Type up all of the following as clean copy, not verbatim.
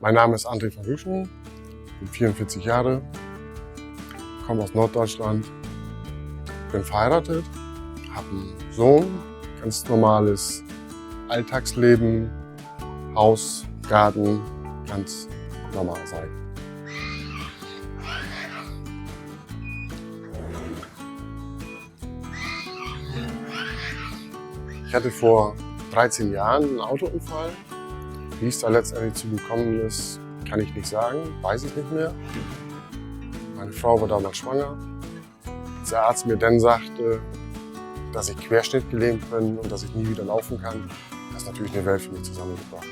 Mein Name ist André von Rüschen, bin 44 Jahre, komme aus Norddeutschland, bin verheiratet, habe einen Sohn, ganz normales Alltagsleben, Haus, Garten, ganz normal sein. Ich hatte vor 13 Jahren einen Autounfall. Wie es da letztendlich zu gekommen ist, kann ich nicht sagen, weiß ich nicht mehr. Meine Frau war damals schwanger. Als der Arzt mir dann sagte, dass ich querschnittgelähmt bin und dass ich nie wieder laufen kann, das ist natürlich eine Welt für mich zusammengebracht.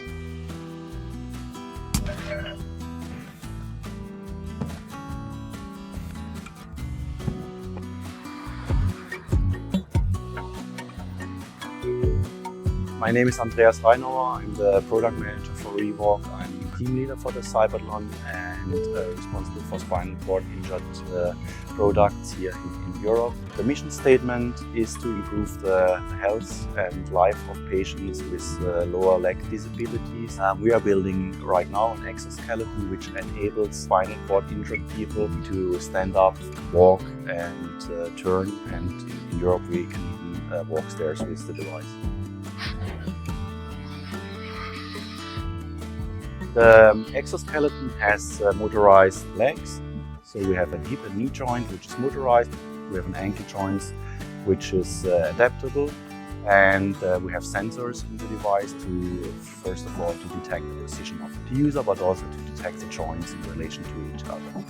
My name is Andreas Reinauer. I'm the product manager for ReWalk. I'm team leader for the Cybertron and responsible for spinal cord injured products here in Europe. The mission statement is to improve the health and life of patients with lower leg disabilities. We are building right now an exoskeleton which enables spinal cord injured people to stand up, walk and turn, and in Europe we can even walk stairs with the device. The exoskeleton has motorized legs, so we have a hip and knee joint which is motorized, we have an ankle joint which is adaptable, and we have sensors in the device to, first of all, to detect the position of the user, but also to detect the joints in relation to each other.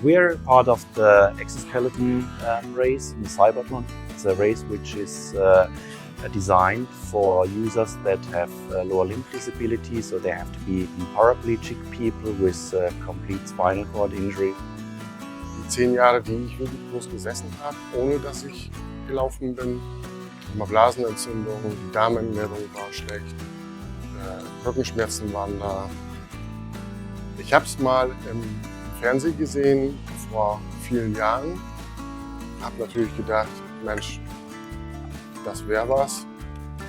We are part of the exoskeleton race in the Cybertron. It's a race which is designed for users that have lower limb disability, so they have to be paraplegic people with complete spinal cord injury. Die 10 Jahre, die ich wirklich bloß gesessen habe, ohne dass ich gelaufen bin, immer Blasenentzündung, die Darmernährung war schlecht, Rückenschmerzen waren da. Ich habe es mal im Fernsehen gesehen, vor vielen Jahren. Habe natürlich gedacht, Mensch, das wäre was.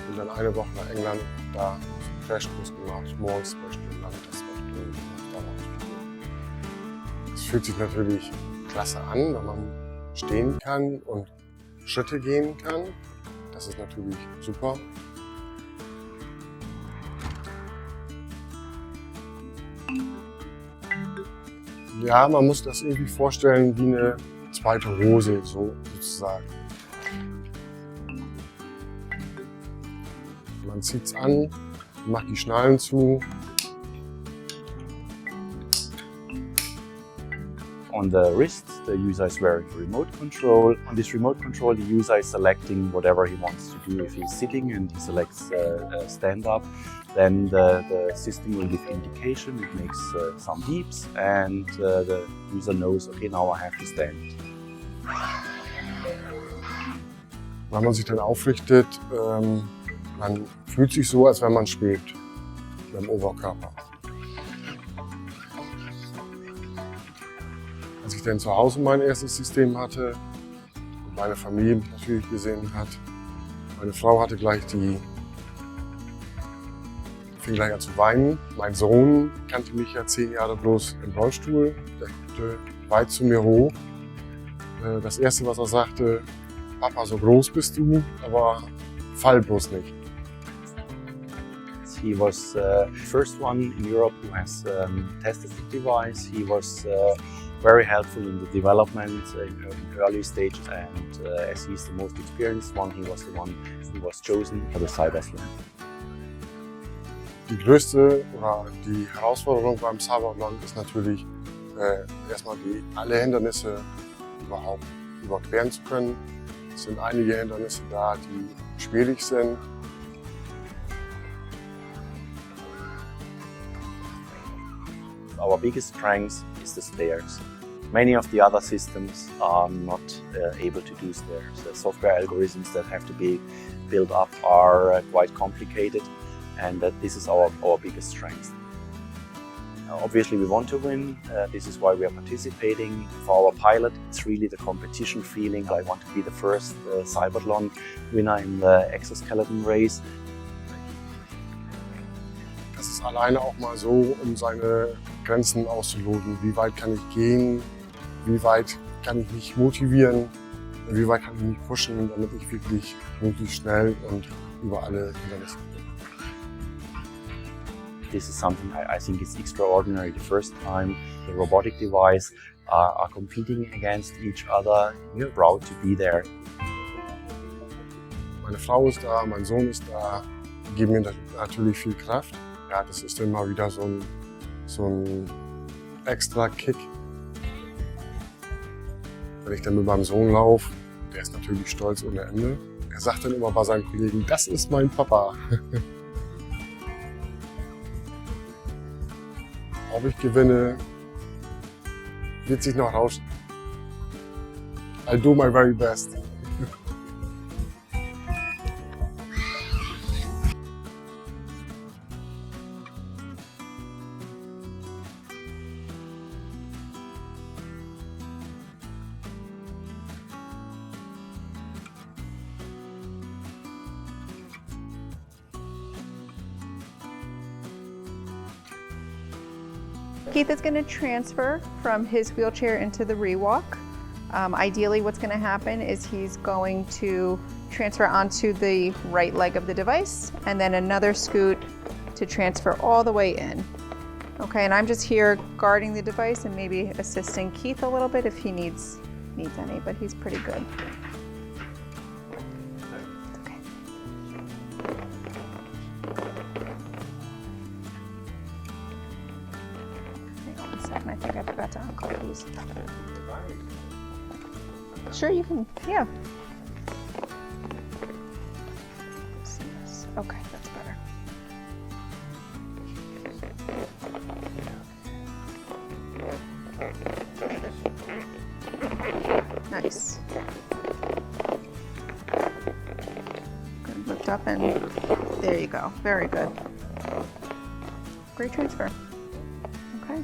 Bin dann eine Woche nach England und da einen Crashkurs gemacht, morgens 2 Stunden, nachmittags 2 Stunden, Es fühlt sich natürlich klasse an, wenn man stehen kann und Schritte gehen kann. Das ist natürlich super. Ja, man muss das irgendwie vorstellen wie eine zweite Hose, so sozusagen. Man zieht es an, macht die Schnallen zu. On the wrist, the user is wearing a remote control. On this remote control, the user is selecting whatever he wants to do. If he's sitting and he selects stand up, then the system will give indication. It makes some beeps and the user knows, okay, now I have to stand. Wenn man sich dann aufrichtet, man fühlt sich so, als wenn man schwebt mit dem Oberkörper. Als ich dann zu Hause mein erstes System hatte und meine Familie mich natürlich gesehen hat, meine Frau hatte fing gleich an zu weinen. Mein Sohn kannte mich ja 10 Jahre bloß im Rollstuhl, der guckte weit zu mir hoch. Das erste, was er sagte: Papa, so groß bist du, aber fall bloß nicht. He was the first one in Europe who has tested the device. He was very helpful in the development in early stages, and as he's the most experienced one, he was the one who was chosen for the Cybertron. Die größte oder die Herausforderung beim Cybertron ist natürlich erstmal alle Hindernisse überhaupt überqueren zu können. Es sind einige Hindernisse da, die schwierig sind. Our biggest strength is the stairs. Many of the other systems are not able to do stairs. The software algorithms that have to be built up are quite complicated, and this is our biggest strength. Obviously, we want to win. This is why we are participating. For our pilot, it's really the competition feeling. I want to be the first Cybertron winner in the Exoskeleton race. Das ist alleine auch mal so, um seine Grenzen auszuloten. Wie weit kann ich gehen? Wie weit kann ich mich motivieren? Wie weit kann ich mich pushen, damit ich wirklich möglichst schnell und über alle Hindernisse bin? This is something I think is extraordinary. The first time the robotic device are competing against each other. We're proud to be there. Meine Frau ist da, mein Sohn ist da, die geben mir natürlich viel Kraft. Ja, das ist immer wieder so ein extra Kick. Wenn ich dann mit meinem Sohn laufe, der ist natürlich stolz ohne Ende. Er sagt dann immer bei seinen Kollegen, das ist mein Papa. Ob ich gewinne, wird sich noch rauschen. I'll do my very best. Keith is going to transfer from his wheelchair into the ReWalk. Ideally, what's going to happen is he's going to transfer onto the right leg of the device and then another scoot to transfer all the way in. Okay, and I'm just here guarding the device and maybe assisting Keith a little bit if he needs any, but he's pretty good. Okay. Hang on a second, I think I forgot to unclip these. Sure, you can, yeah. Okay, that's better. Nice. Good, lift up and there you go. Very good. Great transfer. Okay.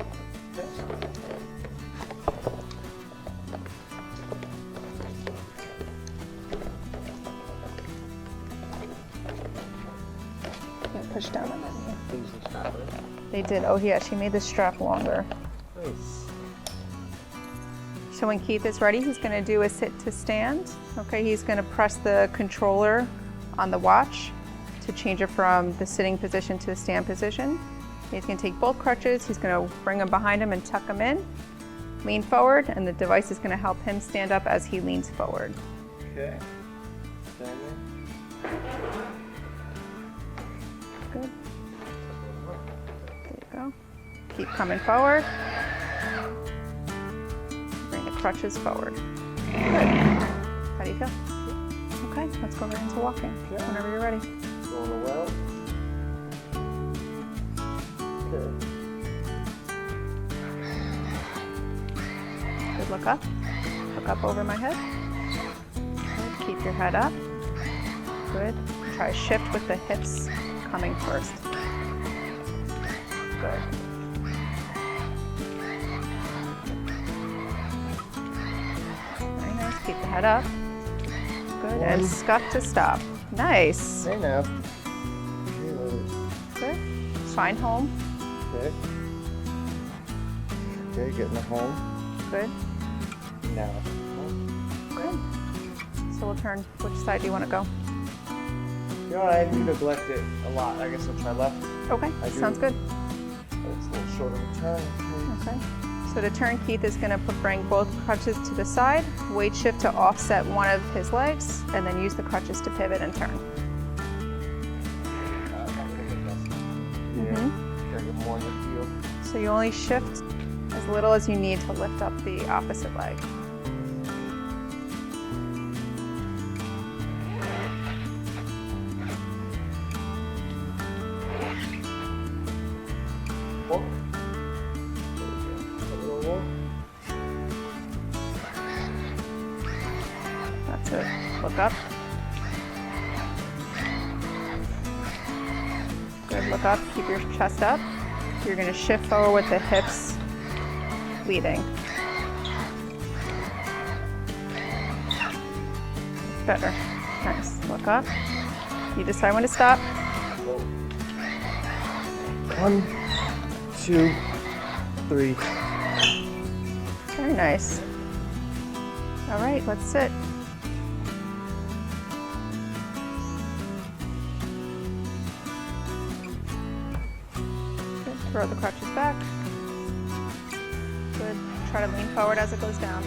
Push down on that. They did. Oh yeah, she made the strap longer. Nice. So when Keith is ready, he's going to do a sit to stand. Okay, he's going to press the controller on the watch to change it from the sitting position to the stand position. He's going to take both crutches, he's going to bring them behind him and tuck them in. Lean forward, and the device is going to help him stand up as he leans forward. Okay. Stand there. Good. There you go. Keep coming forward. Bring the crutches forward. Good. How do you feel? Okay, let's go right into walking whenever you're ready. Going well. Okay. Good, look up. Look up over my head. Good, keep your head up. Good. Try to shift with the hips coming first. Good. Very nice. Keep the head up. Good. And scuff to stop. Nice. Hey now. Good. Find home. Okay. Okay, getting home. Good. Now. Good. So we'll turn. Which side do you want to go? You know what, I do neglect it a lot. I guess I'll try left. Okay. I do. Sounds good. But it's a little short of a turn. Okay. So to turn, Keith is going to bring both crutches to the side, weight shift to offset one of his legs, and then use the crutches to pivot and turn. Gotta get more in the field. So you only shift as little as you need to lift up the opposite leg. Walk. A little walk. That's it. Look up. Good, look up. Keep your chest up. You're going to shift forward with the hips leading. Better. Nice. Look up. You decide when to stop. 1, 2, 3. Very nice. All right, let's sit. Good. Throw the crutches back. Good. Try to lean forward as it goes down.